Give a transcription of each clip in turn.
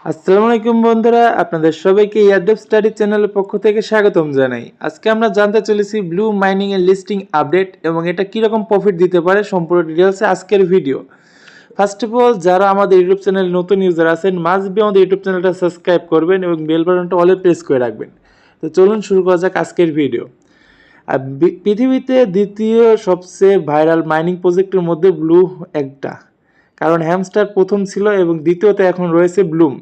আসসালামু আলাইকুম বন্ধুরা, আপনাদের সবাইকে ইয়ারডেভ স্টাডি চ্যানেলের পক্ষ থেকে স্বাগতম জানাই। আজকে আমরা জানতে চলেছি ব্লু মাইনিং এর লিস্টিং আপডেট এবং এটা কিরকম প্রফিট দিতে পারে সম্পূর্ণ ডিটেলসে আজকের ভিডিও। ফার্স্ট অফ অল, যারা আমাদের ইউটিউব চ্যানেল নতুন ইউজার আছেন মাস্ট বি আমাদের ইউটিউব চ্যানেলটা সাবস্ক্রাইব করবেন এবং বেল বাটনটা অলে প্রেস করে রাখবেন। তো চলুন শুরু করা যাক আজকের ভিডিও। আর পৃথিবীতে দ্বিতীয় সবচেয়ে ভাইরাল মাইনিং প্রজেক্টের মধ্যে ব্লু একটা, কারণ হ্যামস্টার প্রথম ছিল এবং দ্বিতীয়তে এখন রয়েছে ব্লুম।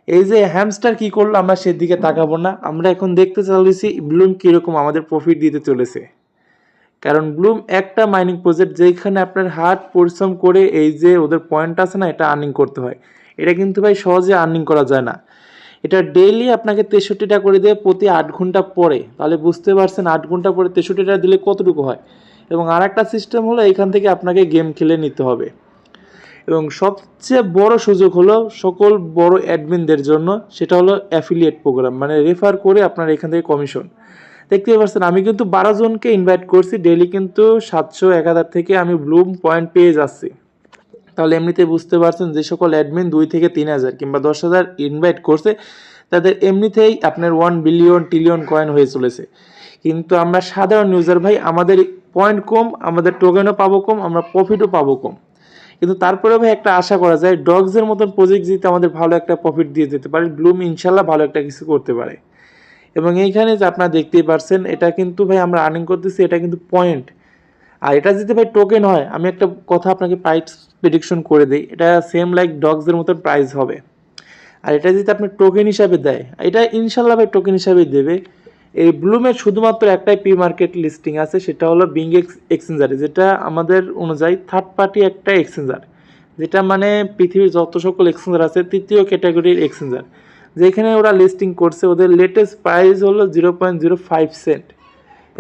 এই যে হ্যামস্টার কি করলো আমরা সেদিকে তাকাবো না, আমরা এখন দেখতে চলেছি ব্লুম কিরকম আমাদের প্রফিট দিতে চলেছে। কারণ ব্লুম একটা মাইনিং প্রজেক্ট যেখানে আপনার হার্ড পরিশ্রম করে এই যে ওদের পয়েন্ট আছে না, এটা আর্নিং করতে হয়। এটা কিন্তু ভাই সহজে আর্নিং করা যায় না। এটা ডেইলি আপনাকে 63টা করে দেয় প্রতি 8 ঘন্টা পরে। তাহলে বুঝতে পারছেন 8 ঘন্টা পরে 63টা দিলে কতটুকু হয়। এবং আর একটা সিস্টেম হলো এখান থেকে আপনাকে গেম খেলে নিতে হবে। এবং সবচেয়ে বড় সুযোগ হলো সকল বড় অ্যাডমিনদের জন্য, সেটা হলো অ্যাফিলিয়েট প্রোগ্রাম, মানে রেফার করে আপনার এখান থেকে কমিশন দেখতে পাচ্ছেন। আমি কিন্তু 12 জনকে ইনভাইট করছি, ডেইলি কিন্তু 700-1000 থেকে আমি ব্লুম পয়েন্ট পেয়ে যাচ্ছি। তাহলে এমনিতে বুঝতে পারছেন যে সকল অ্যাডমিন 2 থেকে 3000 কিংবা 10,000 ইনভাইট করছে তাদের এমনিতেই আপনার 1 বিলিয়ন ট্রিলিয়ন কয়েন হয়ে চলেছে। কিন্তু আমরা সাধারণ ইউজার ভাই, আমাদের পয়েন্ট কম, আমাদের টোকেনও পাবো কম, আমরা প্রফিটও পাবো কম। কিন্তু তারপরে ভাই একটা আশা করা যায় ডগসের মতন প্রজেক্ট যদি আমাদের ভালো একটা প্রফিট দিয়ে যেতে পারে, ব্লুম ইনশাল্লাহ ভালো একটা কিছু করতে পারে। এবং এইখানে যে আপনারা দেখতেই পারছেন এটা কিন্তু ভাই আমরা আর্নিং করতেছি, এটা কিন্তু পয়েন্ট। আর এটা যদি ভাই টোকেন হয়, আমি একটা কথা আপনাকে প্রাইস প্রেডিকশন করে দিই, এটা সেম লাইক ডগসের মতন প্রাইস হবে। আর এটা যদি আপনি টোকেন হিসাবে দেয়, এটা ইনশাল্লাহ ভাই টোকেন হিসাবেই দেবে। এই ব্লুমের শুধুমাত্র একটাই পি মার্কেট লিস্টিং আছে, সেটা হলো বিং এক্সচেঞ্জারে, যেটা আমাদের অনুযায়ী থার্ড পার্টি একটা এক্সচেঞ্জার, যেটা মানে পৃথিবীর যত সকল এক্সচেঞ্জার আছে তৃতীয় ক্যাটাগরির এক্সচেঞ্জার। যেখানে ওরা লিস্টিং করছে, ওদের লেটেস্ট প্রাইস হলো 0.05 সেন্ট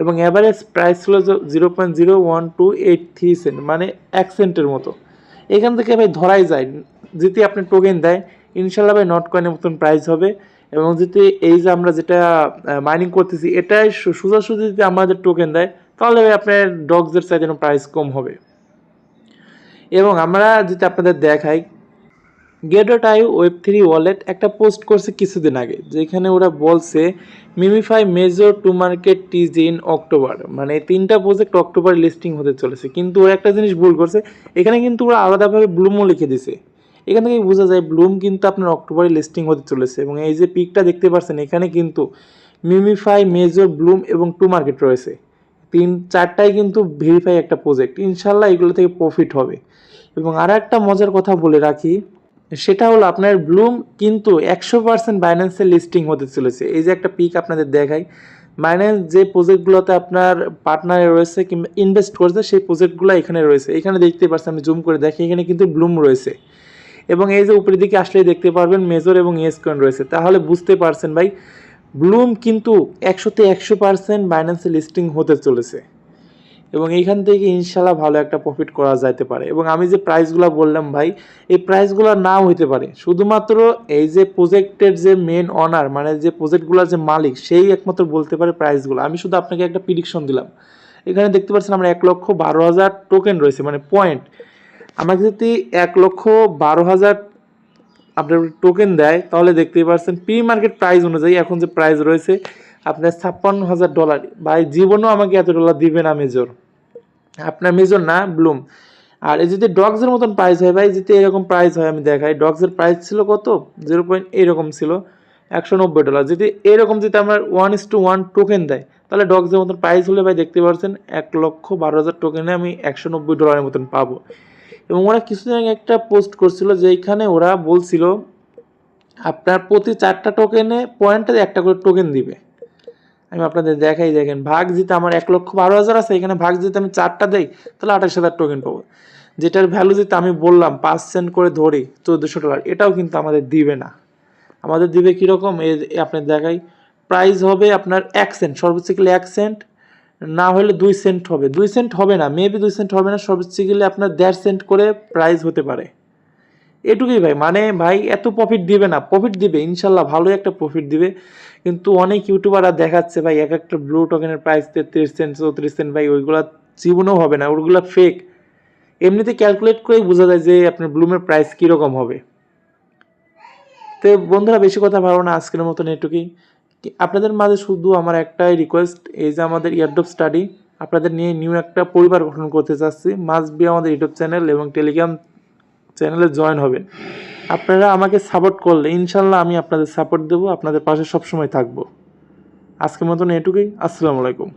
এবং অ্যাভারেজ প্রাইস হলো 0.01283 সেন্ট, মানে 1 সেন্টের মতো। এখান থেকে ভাই ধরাই যায় যদি আপনি টোকেন দেয় ইনশাল্লাহ ভাই নট কয়েনের মতন প্রাইস হবে। এবং যদি এই যে আমরা যেটা মাইনিং করতেছি এটাই সোজাসুজি যদি আমাদের টোকেন দেয়, তাহলে ভাই আপনার ডগসের চাইতে প্রাইস কম হবে। এবং আমরা যদি আপনাদের দেখাই, গেট.আই ওয়েব3 ওয়ালেট একটা পোস্ট করছে কিছুদিন আগে, যেখানে ওরা বলছে MemeFi major to market tease in October, মানে 3টা প্রজেক্ট অক্টোবর লিস্টিং হতে চলেছে। কিন্তু ওরা একটা জিনিস ভুল করছে, এখানে কিন্তু ওরা আলাদাভাবে ব্লুমও লিখে দিছে। এখান থেকে বোঝা যায় ব্লুম কিন্তু আপনার অক্টোবরে লিস্টিং হতে চলেছে। এবং এই যে পিকটা দেখতে পাচ্ছেন এখানে কিন্তু মিমিফাই মেজর ব্লুম এবং টু মার্কেট রয়েছে, 3-4টাই কিন্তু ভেরিফাই একটা প্রজেক্ট। ইনশাল্লাহ এগুলো থেকে প্রফিট হবে। এবং আর একটা মজার কথা বলে রাখি, সেটা হলো আপনার ব্লুম কিন্তু 100% বাইন্যান্সে লিস্টিং হতে চলেছে। এই যে একটা পিক আপনাদের দেখাই, বাইন্যান্স যে প্রজেক্টগুলোতে আপনার পার্টনারে রয়েছে কিংবা ইনভেস্ট করেছে সেই প্রজেক্টগুলো এখানে রয়েছে। এখানে দেখতে পাচ্ছেন, আমি জুম করে দেখি, এখানে কিন্তু ব্লুম রয়েছে। এবং এই যে উপরের দিকে আসলেই দেখতে পারবেন মেজর এবং ইয়েস কয়েন রয়েছে। তাহলে বুঝতে পারছেন ভাই ব্লুম কিন্তু 100% বাইন্যান্সে লিস্টিং হতে চলেছে। এবং এইখান থেকে ইনশাল্লাহ ভালো একটা প্রফিট করা যাইতে পারে। এবং আমি যে প্রাইসগুলো বললাম ভাই, এই প্রাইসগুলো নাও হইতে পারে, শুধুমাত্র এই যে প্রজেক্টের যে মেন অনার, মানে যে প্রজেক্টগুলোর যে মালিক, সেই একমাত্র বলতে পারে প্রাইসগুলো। আমি শুধু আপনাকে একটা প্রেডিকশন দিলাম। এখানে দেখতে পাচ্ছেন আমরা 1,12,000 টোকেন রয়েছে, মানে পয়েন্ট। আমাকে যদি 1,12,000 আপনার টোকেন দেয়, তাহলে দেখতেই পাচ্ছেন প্রি মার্কেট প্রাইস অনুযায়ী এখন যে প্রাইস রয়েছে আপনার $56,000। ভাই জীবনেও আমাকে এত ডলার দিবে না মেজর, আপনার মেজর না ব্লুম। আর এই যদি ডগসের মতন প্রাইস হয় ভাই, যদি এরকম প্রাইস হয়, আমি দেখাই ডগসের প্রাইস ছিল কত, 0. এরকম ছিল $190। যদি এরকম যদি আমার 1:1 টোকেন দেয়, তাহলে ডগসের মতন প্রাইস হলে ভাই দেখতে পাচ্ছেন 1,12,000 টোকেনে আমি $190 মতন পাবো। এবং ওরা কিছুদিন আগে একটা পোস্ট করছিল, যেখানে ওরা বলছিল আপনার প্রতি 4টা টোকেনে পয়েন্টে একটা করে টোকেন দিবে। আমি আপনাদের দেখাই, দেখেন ভাগ জিতে আমার 1,12,000 আছে, এখানে ভাগ জিতে আমি 4টা দেই, তাহলে 28,000 টোকেন পাবো। যেটার ভ্যালু যেটা আমি বললাম 5 সেন্ট করে ধরি, $1,400, এটাও কিন্তু আমাদের দিবে না। আমাদের দিবে কীরকম, আপনার দেখাই, প্রাইস হবে আপনার 1 সেন্ট, সর্বোচ্চ গেলে 1 সেন্ট, না হলে 2 সেন্ট হবে। 2 সেন্ট হবে না, মেবি 2 সেন্ট হবে না, সর্বোচ্চ গেলে আপনার 1.5 সেন্ট করে প্রাইস হতে পারে। এটুকুই ভাই, মানে ভাই এত প্রফিট দিবে না, প্রফিট দিবে ইনশাল্লাহ, ভালোই একটা প্রফিট দিবে। কিন্তু অনেক ইউটিউবাররা দেখাচ্ছে ভাই এক একটা ব্লু টোকেনের প্রাইস 33 সেন্ট 34 সেন্ট, ভাই ওইগুলা জীবনেও হবে না, ওইগুলা ফেক। এমনিতে ক্যালকুলেট করেই বোঝা যায় যে আপনার ব্লুমের প্রাইস কীরকম হবে। তো বন্ধুরা, বেশি কথা ভালো না, আজকের মতন এটুকুই। আপনাদের মাঝে শুধু আমার একটাই রিকোয়েস্ট, এই যে আমাদের ইয়ারড্রপ স্টাডি আপনাদের নিয়ে নিউ একটা পরিবার গঠন করতে চাচ্ছি, মাস্ট বি আমাদের ইউটিউব চ্যানেল এবং টেলিগ্রাম চ্যানেলে জয়েন হবেন। আপনারা আমাকে সাপোর্ট করলে ইনশাল্লাহ আমি আপনাদের সাপোর্ট দেবো, আপনাদের পাশে সবসময় থাকবো। আজকের মতন এটুকুই। আসসালামু আলাইকুম।